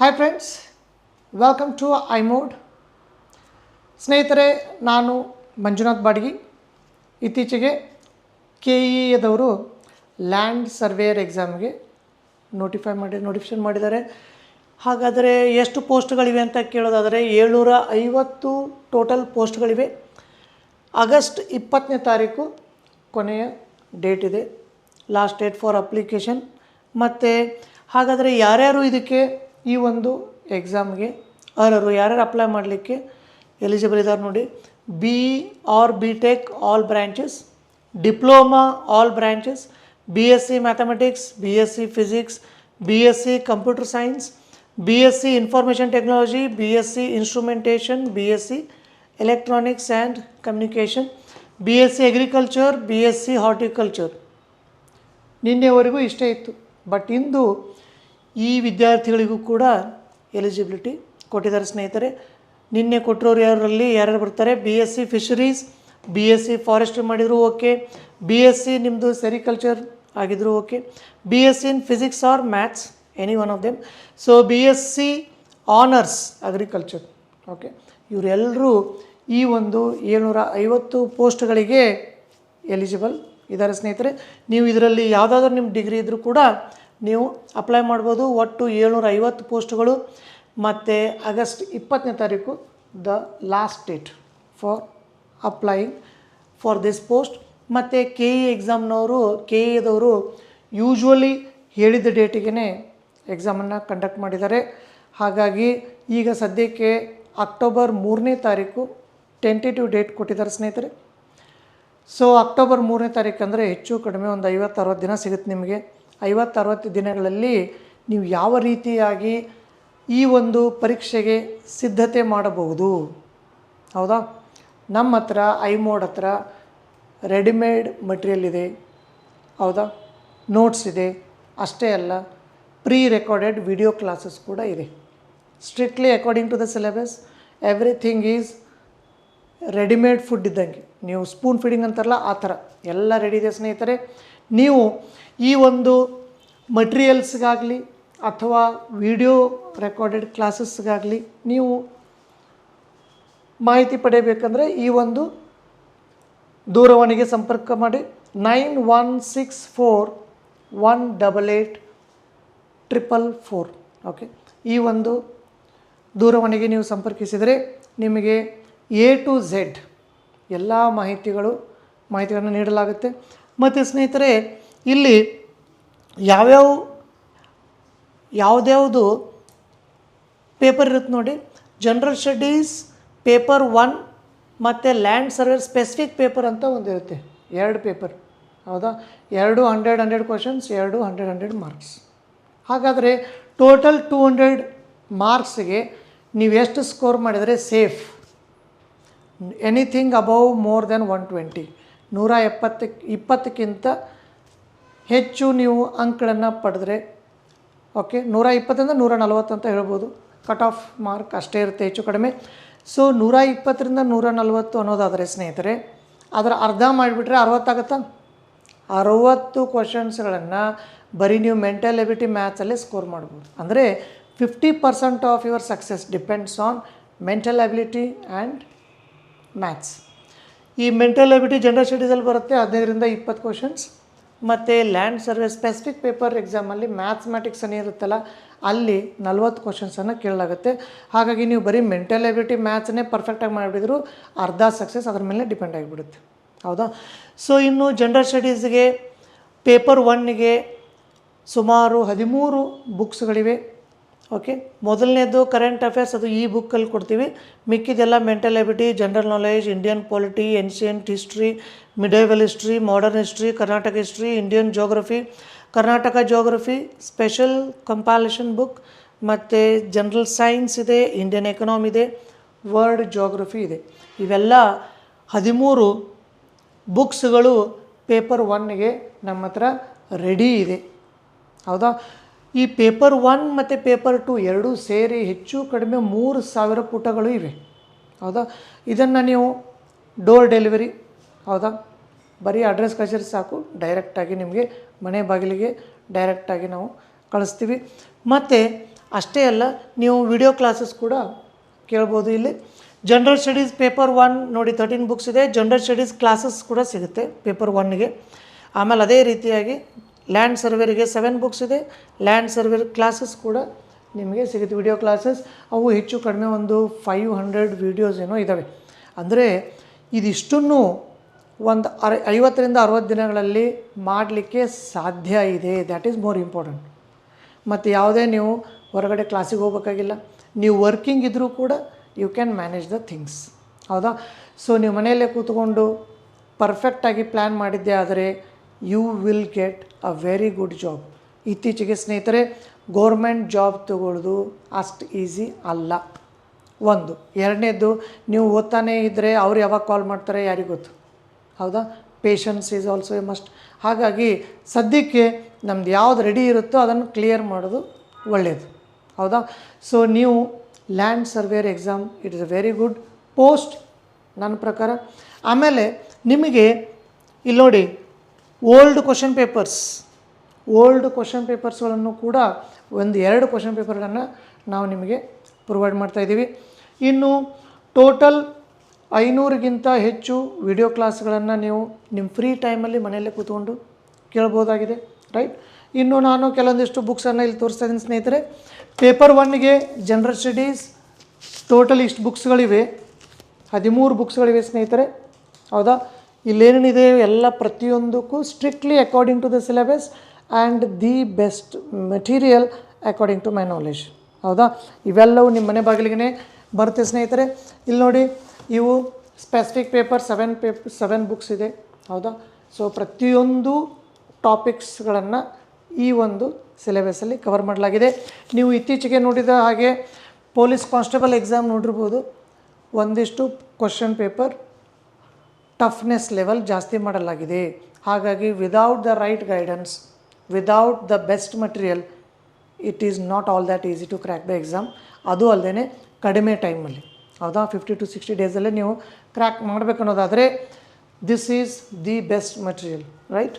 Hi friends, welcome to ಐಮೋಡ್. ಸ್ನೇಹಿತರೆ, ನಾನು ಮಂಜುನಾಥ್ ಬಾಡ್ಗಿ. ಇತ್ತೀಚೆಗೆ KEAದವರು ಲ್ಯಾಂಡ್ ಸರ್ವೇಯರ್ ಎಕ್ಸಾಮ್ಗೆ ನೋಟಿಫಿಕೇಷನ್ ಮಾಡಿದ್ದಾರೆ. ಹಾಗಾದರೆ ಎಷ್ಟು ಪೋಸ್ಟ್ಗಳಿವೆ ಅಂತ ಕೇಳೋದಾದರೆ 750 ಟೋಟಲ್ ಪೋಸ್ಟ್ಗಳಿವೆ. ಆಗಸ್ಟ್ 20ನೇ ತಾರೀಕು ಕೊನೆಯ ಡೇಟ್ ಇದೆ, ಲಾಸ್ಟ್ ಡೇಟ್ ಫಾರ್ ಅಪ್ಲಿಕೇಶನ್. ಮತ್ತು ಹಾಗಾದರೆ ಯಾರ್ಯಾರು ಇದಕ್ಕೆ ಈ ಒಂದು ಎಕ್ಸಾಮ್ಗೆ ಅರ್ಹರು, ಯಾರ್ಯಾರು ಅಪ್ಲೈ ಮಾಡಲಿಕ್ಕೆ ಎಲಿಜಿಬಲ್ ಇದ್ದಾರೆ ನೋಡಿ. BE or BTech all branches, diploma all branches, BSc mathematics, BSc physics, BSc computer science, BSc information technology, BSc instrumentation, BSc electronics and communication, BSc agriculture, BSc horticulture. ನಿನ್ನೆವರೆಗೂ ಇಷ್ಟೇ ಇತ್ತು, ಬಟ್ ಇಂದು ಈ ವಿದ್ಯಾರ್ಥಿಗಳಿಗೂ ಕೂಡ eligibility ಕೊಟ್ಟಿದ್ದಾರೆ ಸ್ನೇಹಿತರೆ. ನಿನ್ನೆ ಕೊಟ್ಟಿರೋರು ಯಾರ್ಯಾರು ಬರ್ತಾರೆ? BSc ಫಿಶರೀಸ್, BSc ಫಾರೆಸ್ಟ್ರಿ ಮಾಡಿದರೂ ಓಕೆ, BSc ನಿಮ್ಮದು ಸೆರಿಕಲ್ಚರ್ ಆಗಿದ್ರು okay, BSc in physics or maths, any one of them. So BSc honours agriculture, okay, ಇವರೆಲ್ಲರೂ ಈ ಒಂದು 750 ಪೋಸ್ಟ್ಗಳಿಗೆ ಎಲಿಜಿಬಲ್ ಇದ್ದಾರೆ ಸ್ನೇಹಿತರೆ. ನೀವು ಇದರಲ್ಲಿ ಯಾವುದಾದ್ರೂ ನಿಮ್ಮ ಡಿಗ್ರಿ ಇದ್ದರೂ ಕೂಡ ನೀವು ಅಪ್ಲೈ ಮಾಡ್ಬೋದು. ಒಟ್ಟು 750 ಪೋಸ್ಟ್ಗಳು. ಮತ್ತು ಆಗಸ್ಟ್ 20ನೇ ತಾರೀಕು the last date for applying for this post. ಮತ್ತು KEAದವರು ಯೂಶ್ವಲಿ ಹೇಳಿದ ಡೇಟಿಗೆ ಎಕ್ಸಾಮನ್ನು ಕಂಡಕ್ಟ್ ಮಾಡಿದ್ದಾರೆ. ಹಾಗಾಗಿ ಈಗ ಸದ್ಯಕ್ಕೆ ಅಕ್ಟೋಬರ್ 3ನೇ ತಾರೀಕು ಟೆಂಟೇಟಿವ್ ಡೇಟ್ ಕೊಟ್ಟಿದ್ದಾರೆ ಸ್ನೇಹಿತರೆ. ಸೊ ಅಕ್ಟೋಬರ್ 3ನೇ ತಾರೀಕು ಅಂದರೆ ಹೆಚ್ಚು ಕಡಿಮೆ ಒಂದು 50-60 ದಿನ ಸಿಗುತ್ತೆ ನಿಮಗೆ. 50-60 ದಿನಗಳಲ್ಲಿ ನೀವು ಯಾವ ರೀತಿಯಾಗಿ ಈ ಒಂದು ಪರೀಕ್ಷೆಗೆ ಸಿದ್ಧತೆ ಮಾಡಬಹುದು, ಹೌದಾ? ನಮ್ಮ ಹತ್ರ ಐಮೋಡ್ ಹತ್ರ ರೆಡಿಮೇಡ್ ಮಟೀರಿಯಲ್ ಇದೆ, ಹೌದಾ? ನೋಟ್ಸ್ ಇದೆ. ಅಷ್ಟೇ ಅಲ್ಲ, ಪ್ರೀ ರೆಕಾರ್ಡೆಡ್ ವಿಡಿಯೋ ಕ್ಲಾಸಸ್ ಕೂಡ ಇದೆ. Strictly according to the syllabus, everything is readymade food ಇದ್ದಂಗೆ. ನೀವು ಸ್ಪೂನ್ ಫೀಡಿಂಗ್ ಅಂತಾರಲ್ಲ, ಆ ಥರ ಎಲ್ಲ ರೆಡಿ ಇದೆ ಸ್ನೇಹಿತರೆ. ನೀವು ಈ ಒಂದು ಮಟೀರಿಯಲ್ಸ್ಗಾಗಲಿ ಅಥವಾ ವಿಡಿಯೋ ರೆಕಾರ್ಡೆಡ್ ಕ್ಲಾಸಸ್ಗಾಗಲಿ ನೀವು ಮಾಹಿತಿ ಪಡೆಯಬೇಕಂದ್ರೆ ಈ ಒಂದು ದೂರವಾಣಿಗೆ ಸಂಪರ್ಕ ಮಾಡಿ. 9164188844. ಓಕೆ, ಈ ಒಂದು ದೂರವಾಣಿಗೆ ನೀವು ಸಂಪರ್ಕಿಸಿದರೆ ನಿಮಗೆ A to Z ಎಲ್ಲ ಮಾಹಿತಿಗಳನ್ನು ನೀಡಲಾಗುತ್ತೆ. ಮತ್ತು ಸ್ನೇಹಿತರೆ, ಇಲ್ಲಿ ಯಾವುದ್ಯಾವುದು ಪೇಪರ್ ಇರುತ್ತೆ ನೋಡಿ. ಜನರಲ್ ಸ್ಟಡೀಸ್ ಪೇಪರ್ 1 ಮತ್ತು ಲ್ಯಾಂಡ್ ಸರ್ವೇರ್ ಸ್ಪೆಸಿಫಿಕ್ ಪೇಪರ್ ಅಂತ ಒಂದಿರುತ್ತೆ. 2 ಪೇಪರ್, ಹೌದಾ? 2 100 ಕ್ವಶನ್ಸ್, 2 100 ಮಾರ್ಕ್ಸ್. ಹಾಗಾದರೆ ಟೋಟಲ್ 200 ಮಾರ್ಕ್ಸ್ಗೆ ನೀವು ಎಷ್ಟು ಸ್ಕೋರ್ ಮಾಡಿದರೆ safe? Anything above more than 120, 120ಕ್ಕಿಂತ ಹೆಚ್ಚು ನೀವು ಅಂಕಗಳನ್ನು ಪಡೆದ್ರೆ, ಓಕೆ, 120ರಿಂದ 140 ಅಂತ ಹೇಳ್ಬೋದು. ಕಟ್ ಆಫ್ ಮಾರ್ಕ್ ಅಷ್ಟೇ ಇರುತ್ತೆ, ಹೆಚ್ಚು ಕಡಿಮೆ. ಸೊ 120ರಿಂದ 140 ಅನ್ನೋದಾದರೆ ಸ್ನೇಹಿತರೆ, ಅದರ ಅರ್ಧ ಮಾಡಿಬಿಟ್ರೆ 60 ಆಗುತ್ತಾ? 60 ಕ್ವಶನ್ಸ್ಗಳನ್ನು ಬರೀ ನೀವು ಮೆಂಟಲ್ ಎಬಿಲಿಟಿ ಮ್ಯಾಥ್ಸಲ್ಲೇ ಸ್ಕೋರ್ ಮಾಡ್ಬೋದು. ಅಂದರೆ 50% of your success depends on mental ability and maths. ಈ ಮೆಂಟಲ್ ಎಬಿಲಿಟಿ ಜನರಲ್ ಸ್ಟಡೀಸಲ್ಲಿ ಬರುತ್ತೆ 15ರಿಂದ 20 ಕ್ವಶನ್ಸ್. ಮತ್ತು ಲ್ಯಾಂಡ್ ಸರ್ವೆ ಸ್ಪೆಸಿಫಿಕ್ ಪೇಪರ್ ಎಕ್ಸಾಮಲ್ಲಿ ಮ್ಯಾಥ್ಮೆಟಿಕ್ಸ್ ಏನಿರುತ್ತಲ್ಲ, ಅಲ್ಲಿ 40 ಕ್ವಶನ್ಸನ್ನು ಕೇಳಲಾಗುತ್ತೆ. ಹಾಗಾಗಿ ನೀವು ಬರೀ ಮೆಂಟಲ್ ಎಬಿಲಿಟಿ ಮ್ಯಾಥ್ಸನ್ನೇ ಪರ್ಫೆಕ್ಟಾಗಿ ಮಾಡಿಬಿಡಿದ್ರು ಅರ್ಧ ಸಕ್ಸಸ್ ಅದ್ರ ಮೇಲೆ ಡಿಪೆಂಡ್ ಆಗಿಬಿಡುತ್ತೆ, ಹೌದಾ? ಸೊ ಇನ್ನು ಜನರಲ್ ಸ್ಟಡೀಸ್ಗೆ ಪೇಪರ್ 1ಗೆ ಸುಮಾರು 13 ಬುಕ್ಸ್ಗಳಿವೆ. ಓಕೆ, ಮೊದಲನೇದು ಕರೆಂಟ್ ಅಫೇರ್ಸ್, ಅದು ಈ ಬುಕ್ಕಲ್ಲಿ ಕೊಡ್ತೀವಿ. ಮಿಕ್ಕಿದೆಲ್ಲ mental ability, general knowledge, Indian polity, ancient history, medieval history, modern history, Karnataka history, Indian geography, Karnataka geography, special compilation book, ಮತ್ತು ಜನರಲ್ ಸೈನ್ಸ್ ಇದೆ, ಇಂಡಿಯನ್ ಎಕನಾಮಿ ಇದೆ, ವರ್ಲ್ಡ್ ಜೋಗ್ರಫಿ ಇದೆ. ಇವೆಲ್ಲ 13 ಬುಕ್ಸ್ಗಳು ಪೇಪರ್ 1ಗೆ ನಮ್ಮ ಹತ್ರ ರೆಡಿ ಇದೆ, ಹೌದಾ? ಈ ಪೇಪರ್ 1 ಮತ್ತು ಪೇಪರ್ 2 ಎರಡೂ ಸೇರಿ ಹೆಚ್ಚು ಕಡಿಮೆ 3000 ಪುಟಗಳು ಇವೆ, ಹೌದಾ? ಇದನ್ನು ನೀವು ಡೋರ್ ಡೆಲಿವರಿ, ಹೌದಾ, ಬರೀ ಅಡ್ರೆಸ್ ಕಳಿಸಿದ್ರೆ ಸಾಕು, ಡೈರೆಕ್ಟಾಗಿ ನಿಮಗೆ ಮನೆ ಬಾಗಿಲಿಗೆ ಡೈರೆಕ್ಟಾಗಿ ನಾವು ಕಳಿಸ್ತೀವಿ. ಮತ್ತು ಅಷ್ಟೇ ಅಲ್ಲ, ನೀವು ವಿಡಿಯೋ ಕ್ಲಾಸಸ್ ಕೂಡ ಕೇಳ್ಬೋದು ಇಲ್ಲಿ. ಜನರಲ್ ಸ್ಟಡೀಸ್ ಪೇಪರ್ 1 ನೋಡಿ 13 ಬುಕ್ಸ್ ಇದೆ. ಜನರಲ್ ಸ್ಟಡೀಸ್ ಕ್ಲಾಸಸ್ ಕೂಡ ಸಿಗುತ್ತೆ ಪೇಪರ್ 1ಗೆ. ಆಮೇಲೆ ಅದೇ ರೀತಿಯಾಗಿ ಲ್ಯಾಂಡ್ ಸರ್ವೇರಿಗೆ 7 ಬುಕ್ಸ್ ಇದೆ. ಲ್ಯಾಂಡ್ ಸರ್ವೇರ್ ಕ್ಲಾಸಸ್ ಕೂಡ ನಿಮಗೆ ಸಿಗುತ್ತೆ, ವಿಡಿಯೋ ಕ್ಲಾಸಸ್. ಅವು ಹೆಚ್ಚು ಕಡಿಮೆ ಒಂದು 500 ವೀಡಿಯೋಸ್ ಏನೋ ಇದ್ದಾವೆ. ಅಂದರೆ ಇದಿಷ್ಟನ್ನು ಒಂದು 50ರಿಂದ 60 ದಿನಗಳಲ್ಲಿ ಮಾಡಲಿಕ್ಕೆ ಸಾಧ್ಯ ಇದೆ. That is more important. ಮತ್ತು ಯಾವುದೇ ನೀವು ಹೊರಗಡೆ ಕ್ಲಾಸಿಗೆ ಹೋಗ್ಬೇಕಾಗಿಲ್ಲ. ನೀವು ವರ್ಕಿಂಗ್ ಇದ್ದರೂ ಕೂಡ you can manage the things, ಹೌದಾ? ಸೊ ನೀವು ಮನೆಯಲ್ಲೇ ಕೂತ್ಕೊಂಡು ಪರ್ಫೆಕ್ಟಾಗಿ ಪ್ಲ್ಯಾನ್ ಮಾಡಿದ್ದೆ ಆದರೆ you will get a very good job. ಇತ್ತೀಚೆಗೆ ಸ್ನೇಹಿತರೆ ಗೌರ್ಮೆಂಟ್ ಜಾಬ್ ತಗೊಳ್ಳೋದು ಅಷ್ಟು ಈಸಿ ಅಲ್ಲ, ಒಂದು. ಎರಡನೇದು, ನೀವು ಓದ್ತಾನೇ ಇದ್ದರೆ ಅವ್ರು ಯಾವಾಗ ಕಾಲ್ ಮಾಡ್ತಾರೆ ಯಾರಿಗೆ ಗೊತ್ತು, ಹೌದಾ? Patience is also A must. ಹಾಗಾಗಿ ಸದ್ಯಕ್ಕೆ ನಮ್ದು ಯಾವ್ದು ರೆಡಿ ಇರುತ್ತೋ ಅದನ್ನು ಕ್ಲಿಯರ್ ಮಾಡೋದು ಒಳ್ಳೆಯದು, ಹೌದಾ? ಸೊ ನೀವು land surveyor exam it is a very good post ನನ್ನ ಪ್ರಕಾರ. ಆಮೇಲೆ ನಿಮಗೆ ಇಲ್ಲಿ ನೋಡಿ ಓಲ್ಡ್ ಕ್ವಶನ್ ಪೇಪರ್ಸ್ಗಳನ್ನು ಕೂಡ ಒಂದು 2 ಕ್ವಶನ್ ಪೇಪರ್ಗಳನ್ನು ನಾವು ನಿಮಗೆ ಪ್ರೊವೈಡ್ ಮಾಡ್ತಾಯಿದ್ದೀವಿ. ಇನ್ನು ಟೋಟಲ್ 500ಗಿಂತ ಹೆಚ್ಚು ವಿಡಿಯೋ ಕ್ಲಾಸ್ಗಳನ್ನು ನೀವು ನಿಮ್ಮ ಫ್ರೀ ಟೈಮಲ್ಲಿ ಮನೆಯಲ್ಲೇ ಕೂತ್ಕೊಂಡು ಕೇಳ್ಬೋದಾಗಿದೆ, ರೈಟ್? ಇನ್ನು ನಾನು ಕೆಲವೊಂದಿಷ್ಟು ಬುಕ್ಸನ್ನು ಇಲ್ಲಿ ತೋರಿಸ್ತಾ ಇದ್ದೀನಿ ಸ್ನೇಹಿತರೆ. ಪೇಪರ್ 1ಗೆ ಜನರಲ್ ಸ್ಟಡೀಸ್ ಟೋಟಲ್ ಇಷ್ಟು ಬುಕ್ಸ್ಗಳಿವೆ, 13 ಬುಕ್ಸ್ಗಳಿವೆ ಸ್ನೇಹಿತರೆ, ಹೌದಾ? ಇಲ್ಲೇನೇನಿದೆ ಎಲ್ಲ ಪ್ರತಿಯೊಂದಕ್ಕೂ strictly according to the syllabus and the best material according to my knowledge, ಹೌದಾ? ಇವೆಲ್ಲವೂ ನಿಮ್ಮ ಮನೆ ಬಾಗಿಲಿಗೆ ಬರುತ್ತೆ ಸ್ನೇಹಿತರೆ. ಇಲ್ಲಿ ನೋಡಿ, ಇವು ಸ್ಪೆಸಿಫಿಕ್ ಪೇಪರ್ 7 ಬುಕ್ಸ್ ಇದೆ, ಹೌದಾ? ಸೊ ಪ್ರತಿಯೊಂದು ಟಾಪಿಕ್ಸ್ಗಳನ್ನು ಈ ಒಂದು ಸಿಲೆಬಸ್ಸಲ್ಲಿ ಕವರ್ ಮಾಡಲಾಗಿದೆ. ನೀವು ಇತ್ತೀಚೆಗೆ ನೋಡಿದ ಹಾಗೆ ಪೊಲೀಸ್ ಕಾನ್ಸ್ಟೇಬಲ್ ಎಕ್ಸಾಮ್ ನೋಡಿರ್ಬೋದು, ಒಂದಿಷ್ಟು ಕ್ವಶನ್ ಪೇಪರ್ ಟಫ್ನೆಸ್ ಲೆವೆಲ್ ಜಾಸ್ತಿ ಮಾಡಲಾಗಿದೆ. ಹಾಗಾಗಿ without the right guidance, without the best material, it is not all that easy to crack the exam. ಅದು ಅಲ್ಲದೆ ಕಡಿಮೆ ಟೈಮಲ್ಲಿ, ಹೌದಾ? 50 to 60 ಡೇಸಲ್ಲೇ ನೀವು ಕ್ರ್ಯಾಕ್ ಮಾಡಬೇಕನ್ನೋದಾದರೆ this is the best material, right?